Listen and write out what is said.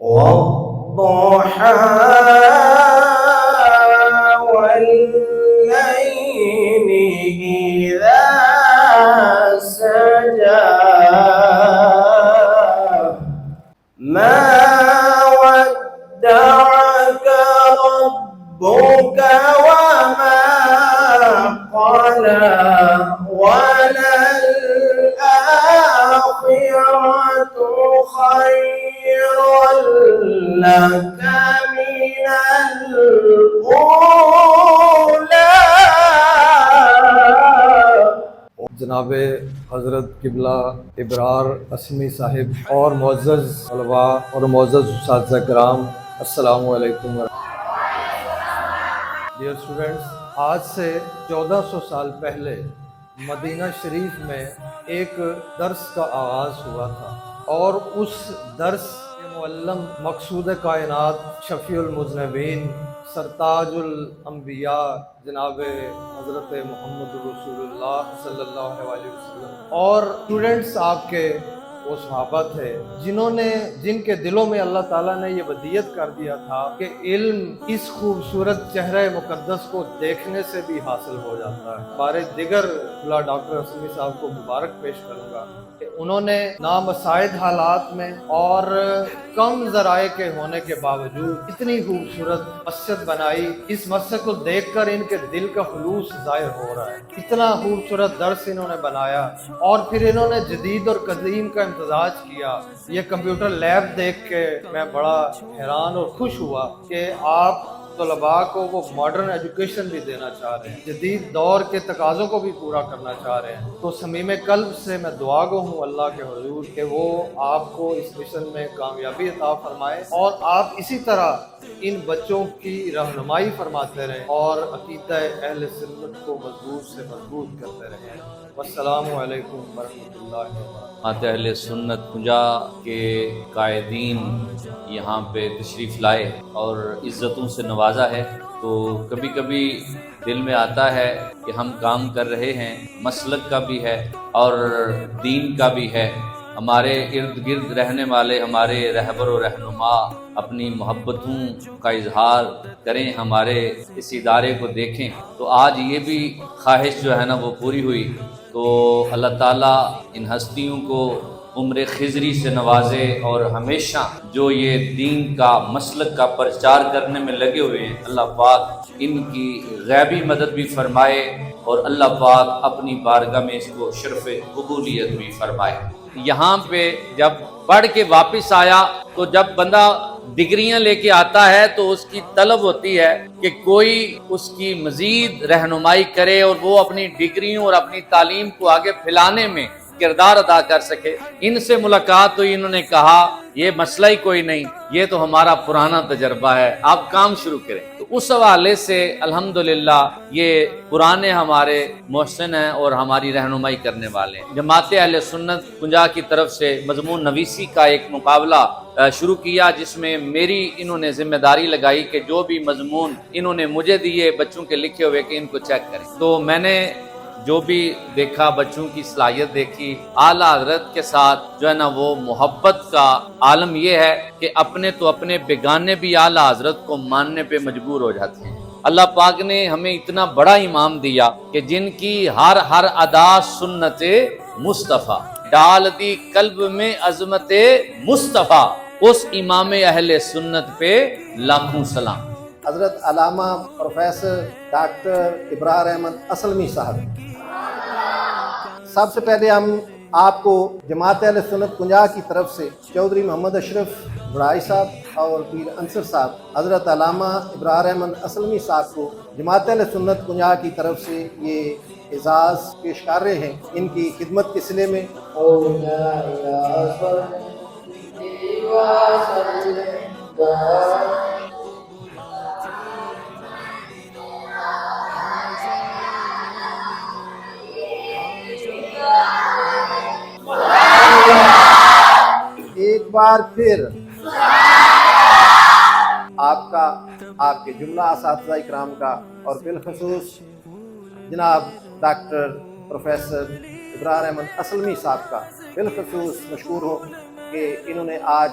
والضحى والليل إذا سجى ما ودعك ربك وما قلى وللآخرة خير لك من الأولى. جناب حضرت قبلہ ابرار اسمی صاحب اور معزز علماء اور معزز اساتذہ کرام، السلام علیکم ڈیئر اسٹوڈنٹس، آج سے 1400 سال پہلے مدینہ شریف میں ایک درس کا آغاز ہوا تھا، اور اس درس کے معلم مقصود کائنات، شفیع المذنبین، سرتاج الانبیاء جناب حضرت محمد رسول اللہ صلی اللہ علیہ وسلم، اور اسٹوڈنٹس آپ کے وہ صحابہ تھے جن کے دلوں میں اللہ تعالیٰ نے یہ ودیت کر دیا تھا کہ علم اس خوبصورت چہرہ مقدس کو دیکھنے سے بھی حاصل ہو جاتا ہے. بارے دیگر ڈاکٹر اسمی صاحب کو مبارک پیش کروں گا کہ انہوں نے نامساعد حالات میں اور کم ذرائع کے ہونے کے باوجود اتنی خوبصورت مسجد بنائی. اس مسجد کو دیکھ کر ان کے دل کا خلوص ظاہر ہو رہا ہے. اتنا خوبصورت درس انہوں نے بنایا، اور پھر انہوں نے جدید اور قدیم کا امتزاج کیا. یہ کمپیوٹر لیب دیکھ کے میں بڑا حیران اور خوش ہوا کہ آپ طلباء کو وہ ماڈرن ایجوکیشن بھی دینا چاہ رہے ہیں، جدید دور کے تقاضوں کو بھی پورا کرنا چاہ رہے ہیں. تو صمیم قلب سے میں دعا گو ہوں اللہ کے حضور کہ وہ آپ کو اس مشن میں کامیابی عطا فرمائے، اور آپ اسی طرح ان بچوں کی رہنمائی فرماتے رہیں اور عقیدہ اہل سنت کو مضبوط سے مضبوط کرتے رہیں. والسلام علیکم ورحمۃ اللہ وبرکاتہ. اہل سنت کنجا کے قائدین یہاں پہ تشریف لائے اور عزتوں سے نوازا ہے، تو کبھی کبھی دل میں آتا ہے کہ ہم کام کر رہے ہیں، مسلک کا بھی ہے اور دین کا بھی ہے. ہمارے ارد گرد رہنے والے ہمارے رہبر و رہنما اپنی محبتوں کا اظہار کریں، ہمارے اس ادارے کو دیکھیں. تو آج یہ بھی خواہش جو ہے نا وہ پوری ہوئی. تو اللہ تعالیٰ ان ہستیوں کو عمر خضری سے نوازے، اور ہمیشہ جو یہ دین کا مسلک کا پرچار کرنے میں لگے ہوئے ہیں، اللہ پاک ان کی غیبی مدد بھی فرمائے، اور اللہ پاک اپنی بارگاہ میں اس کو شرف قبولیت بھی فرمائے. یہاں پہ جب پڑھ کے واپس آیا تو جب بندہ ڈگریاں لے کے آتا ہے تو اس کی طلب ہوتی ہے کہ کوئی اس کی مزید رہنمائی کرے اور وہ اپنی ڈگریوں اور اپنی تعلیم کو آگے پھیلانے میں کردار ادا کر سکے. ان سے ملاقات ہوئی، انہوں نے کہا یہ مسئلہ ہی کوئی نہیں، یہ تو ہمارا پرانا تجربہ ہے، آپ کام شروع کریں. تو اس حوالے سے الحمدللہ یہ پرانے ہمارے محسن ہیں اور ہماری رہنمائی کرنے والے ہیں. جماعت اہل سنت کنجا کی طرف سے مضمون نویسی کا ایک مقابلہ شروع کیا، جس میں میری انہوں نے ذمہ داری لگائی کہ جو بھی مضمون انہوں نے مجھے دیے بچوں کے لکھے ہوئے کہ ان کو چیک کریں. تو میں نے جو بھی دیکھا، بچوں کی صلاحیت دیکھی، اعلیٰ حضرت کے ساتھ جو ہے نا وہ محبت کا عالم یہ ہے کہ اپنے تو اپنے بیگانے بھی اعلیٰ حضرت کو ماننے پہ مجبور ہو جاتے ہیں. اللہ پاک نے ہمیں اتنا بڑا امام دیا کہ جن کی ہر ادا سنت مصطفیٰ ڈال دی قلب میں عظمت مصطفیٰ، اس امام اہل سنت پہ لاکھوں سلام. حضرت علامہ پروفیسر ڈاکٹر ابرار احمد اسلمی صاحب. سب سے پہلے ہم آپ کو جماعت اہل سنت کنجا کی طرف سے چودھری محمد اشرف بڑائی صاحب اور پیر انصر صاحب حضرت علامہ ابرار احمد اسلمی صاحب کو جماعت اہل سنت کنجا کی طرف سے یہ اعزاز پیش کر رہے ہیں. ان کی خدمت کے سلے میں ایک بار پھر آپ کے جملہ اساتذہ اکرام کا اور بالخصوص جناب ڈاکٹر پروفیسر ابرار احمد اسلمی صاحب کا بالخصوص مشکور ہوں کہ انہوں نے آج